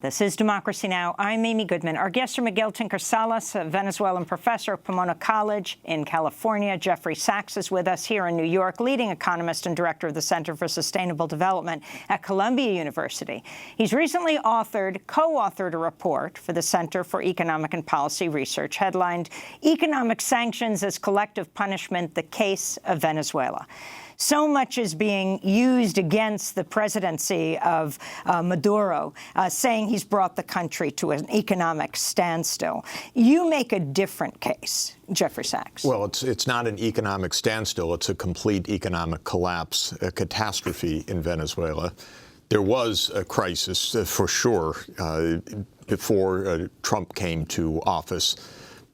This is Democracy Now! I'm Amy Goodman. Our guests are Miguel Tinker Salas, a Venezuelan professor at Pomona College in California. Jeffrey Sachs is with us here in New York, leading economist and director of the Center for Sustainable Development at Columbia University. He's recently co-authored a report for the Center for Economic and Policy Research headlined "Economic Sanctions as Collective Punishment: The Case of Venezuela." So much is being used against the presidency of Maduro, saying he's brought the country to an economic standstill. You make a different case, Jeffrey Sachs. Well, it's not an economic standstill. It's a complete economic collapse, a catastrophe in Venezuela. There was a crisis, for sure, before Trump came to office.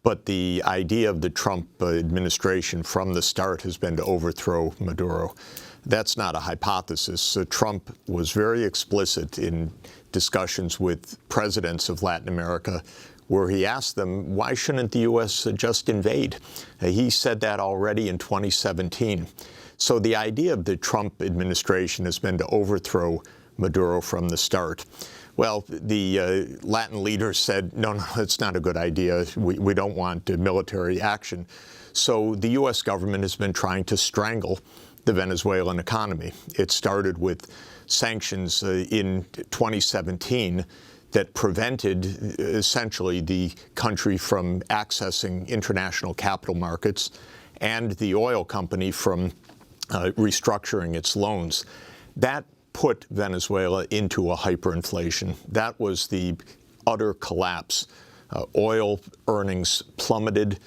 But the idea of the Trump administration from the start has been to overthrow Maduro. That's not a hypothesis. Trump was very explicit in discussions with presidents of Latin America where he asked them, why shouldn't the U.S. just invade? He said that already in 2017. So the idea of the Trump administration has been to overthrow Maduro from the start. Well, the Latin leaders said, no, it's not a good idea. We don't want military action. So the U.S. government has been trying to strangle the Venezuelan economy. It started with sanctions in 2017 that prevented essentially the country from accessing international capital markets and the oil company from restructuring its loans. That put Venezuela into a hyperinflation. That was the utter collapse. Oil earnings plummeted.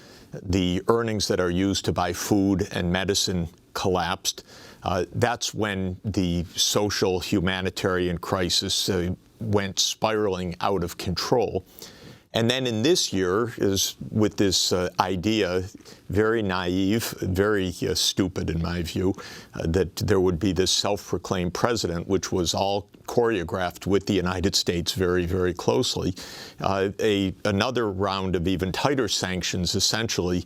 The earnings that are used to buy food and medicine collapsed. That's when the social humanitarian crisis went spiraling out of control. And then in this year is with this idea, very naive, very stupid in my view, that there would be this self-proclaimed president, which was all choreographed with the United States very, very closely. Another round of even tighter sanctions, essentially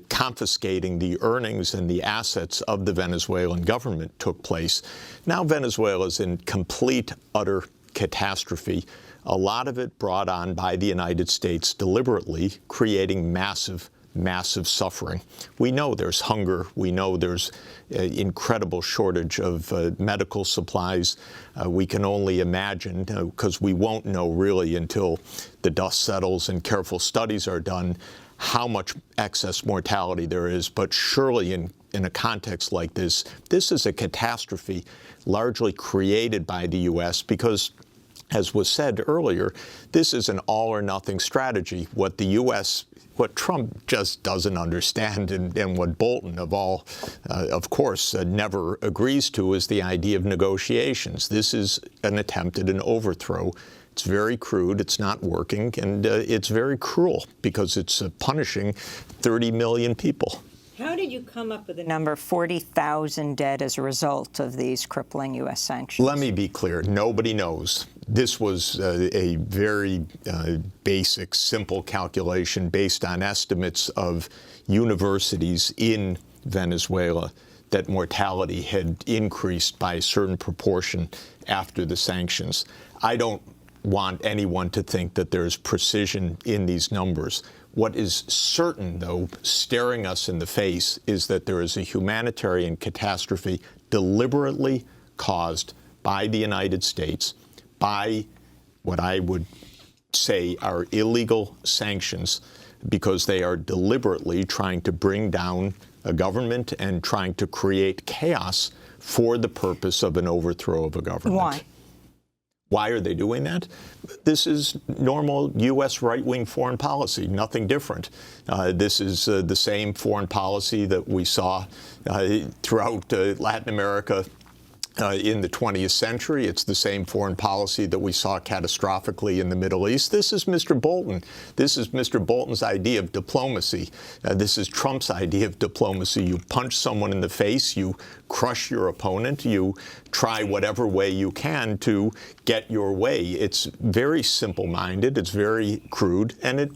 confiscating the earnings and the assets of the Venezuelan government took place. Now Venezuela is in complete, utter catastrophe. A lot of it brought on by the United States deliberately, creating massive, massive suffering. We know there's hunger. We know there's incredible shortage of medical supplies. We can only imagine, because we won't know really until the dust settles and careful studies are done, how much excess mortality there is. But surely in a context like this, this is a catastrophe largely created by the U.S. because, as was said earlier, this is an all-or-nothing strategy. What Trump just doesn't understand, and what Bolton, of course, never agrees to, is the idea of negotiations. This is an attempt at an overthrow. It's very crude, it's not working, and it's very cruel because it's punishing 30 million people. How did you come up with the number 40,000 dead as a result of these crippling U.S. sanctions? Let me be clear. Nobody knows. This was a very basic, simple calculation based on estimates of universities in Venezuela that mortality had increased by a certain proportion after the sanctions. I don't want anyone to think that there's precision in these numbers. What is certain, though, staring us in the face, is that there is a humanitarian catastrophe deliberately caused by the United States, by what I would say are illegal sanctions, because they are deliberately trying to bring down a government and trying to create chaos for the purpose of an overthrow of a government. Why? Why are they doing that? This is normal U.S. right-wing foreign policy, nothing different. This is the same foreign policy that we saw throughout Latin America in the 20th century. It's the same foreign policy that we saw catastrophically in the Middle East. This is Mr. Bolton. This is Mr. Bolton's idea of diplomacy. This is Trump's idea of diplomacy. You punch someone in the face, you crush your opponent, you try whatever way you can to get your way. It's very simple-minded, it's very crude, and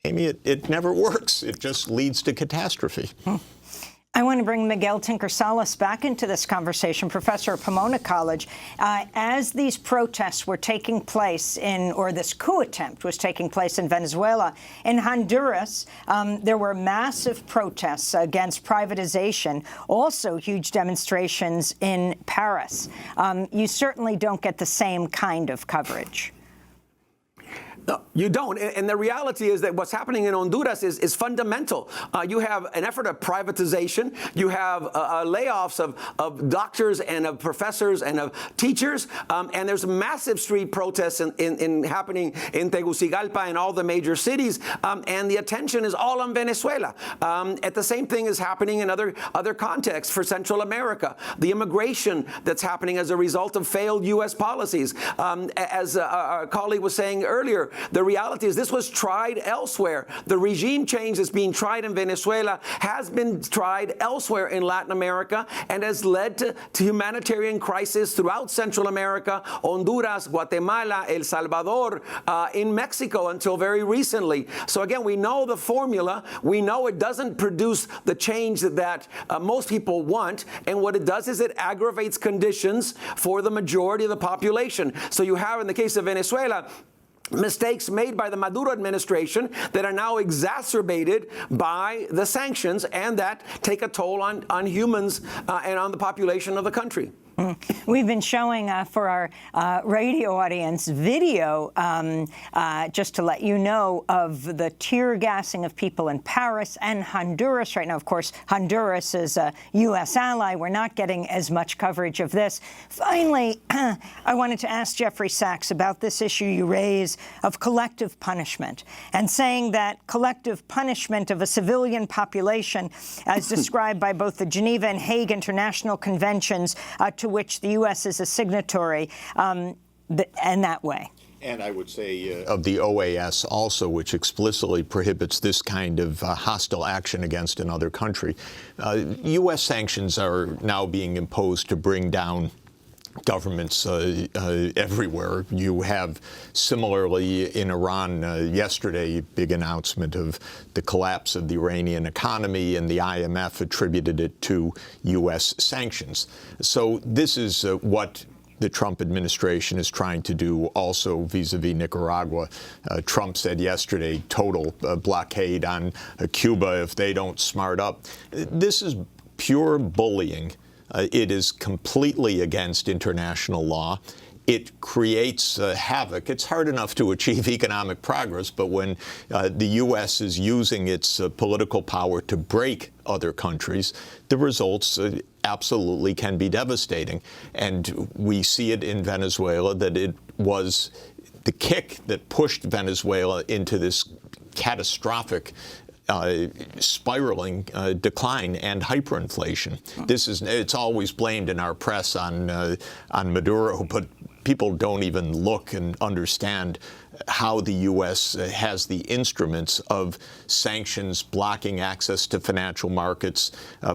it never works. It just leads to catastrophe. I want to bring Miguel Tinker-Salas back into this conversation, professor at Pomona College. As these protests were taking place or this coup attempt was taking place in Venezuela, in Honduras, there were massive protests against privatization, also huge demonstrations in Paris. You certainly don't get the same kind of coverage. No, you don't. And the reality is that what's happening in Honduras is fundamental. You have an effort of privatization. You have layoffs of doctors and of professors and of teachers. And there's massive street protests happening in Tegucigalpa and all the major cities. And the attention is all on Venezuela. At the same thing is happening in other contexts for Central America. The immigration that's happening as a result of failed U.S. policies. As our colleague was saying earlier, the reality is this was tried elsewhere. The regime change that's being tried in Venezuela has been tried elsewhere in Latin America and has led to humanitarian crisis throughout Central America, Honduras, Guatemala, El Salvador, in Mexico until very recently. So again, we know the formula. We know it doesn't produce the change that most people want. And what it does is it aggravates conditions for the majority of the population. So you have, in the case of Venezuela, mistakes made by the Maduro administration that are now exacerbated by the sanctions and that take a toll on humans and on the population of the country. We've been showing for our radio audience video, just to let you know, of the tear gassing of people in Paris and Honduras right now. Of course, Honduras is a U.S. ally. We're not getting as much coverage of this. Finally, I wanted to ask Jeffrey Sachs about this issue you raise of collective punishment and saying that collective punishment of a civilian population, as described by both the Geneva and Hague International Conventions, to which the U.S. is a signatory, and that way. And I would say of the OAS also, which explicitly prohibits this kind of hostile action against another country. U.S. sanctions are now being imposed to bring down governments everywhere. You have similarly in Iran yesterday a big announcement of the collapse of the Iranian economy, and the IMF attributed it to U.S. sanctions. So this is what the Trump administration is trying to do also vis-a-vis Nicaragua. Trump said yesterday, total blockade on Cuba if they don't smart up. This is pure bullying. It is completely against international law. It creates havoc. It's hard enough to achieve economic progress, but when the U.S. is using its political power to break other countries, the results absolutely can be devastating. And we see it in Venezuela, that it was the kick that pushed Venezuela into this catastrophic spiraling decline and hyperinflation. It's always blamed in our press on Maduro, but people don't even look and understand how the U.S. has the instruments of sanctions, blocking access to financial markets,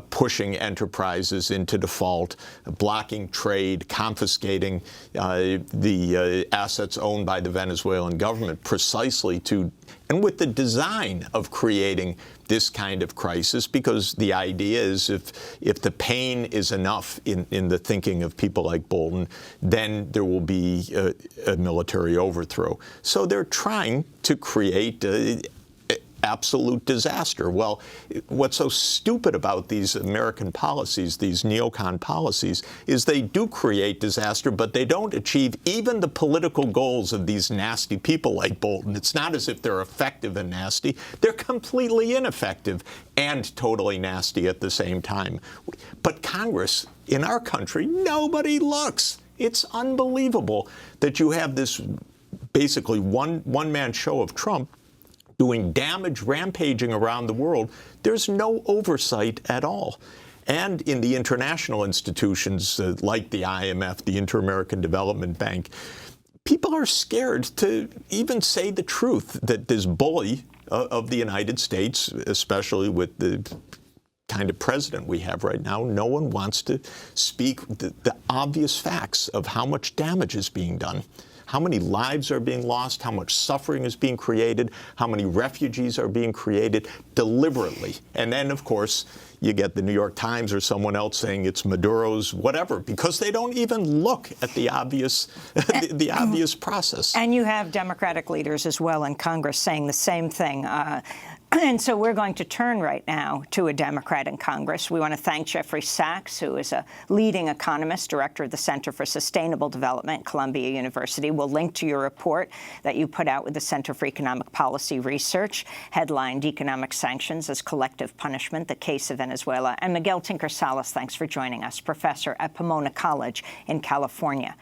pushing enterprises into default, blocking trade, confiscating the assets owned by the Venezuelan government, precisely and with the design of creating this kind of crisis, because the idea is if the pain is enough in the thinking of people like Bolton, then there will be a military overthrow. So they're trying to create absolute disaster. Well, what's so stupid about these American policies, these neocon policies, is they do create disaster, but they don't achieve even the political goals of these nasty people like Bolton. It's not as if they're effective and nasty. They're completely ineffective and totally nasty at the same time. But Congress, in our country, nobody looks. It's unbelievable that you have this basically one-man show of Trump doing damage, rampaging around the world. There's no oversight at all. And in the international institutions like the IMF, the Inter-American Development Bank, people are scared to even say the truth that this bully of the United States, especially with the kind of president we have right now, no one wants to speak the obvious facts of how much damage is being done. how many lives are being lost, how much suffering is being created, how many refugees are being created deliberately. And then, of course, you get the New York Times or someone else saying it's Maduro's whatever, because they don't even look at the obvious, the obvious process. And you have Democratic leaders as well in Congress saying the same thing. And so we're going to turn right now to a Democrat in Congress. We want to thank Jeffrey Sachs, who is a leading economist, director of the Center for Sustainable Development at Columbia University. We'll link to your report that you put out with the Center for Economic Policy Research, headlined Economic Sanctions as Collective Punishment, the Case of Venezuela. And Miguel Tinker Salas, thanks for joining us, professor at Pomona College in California.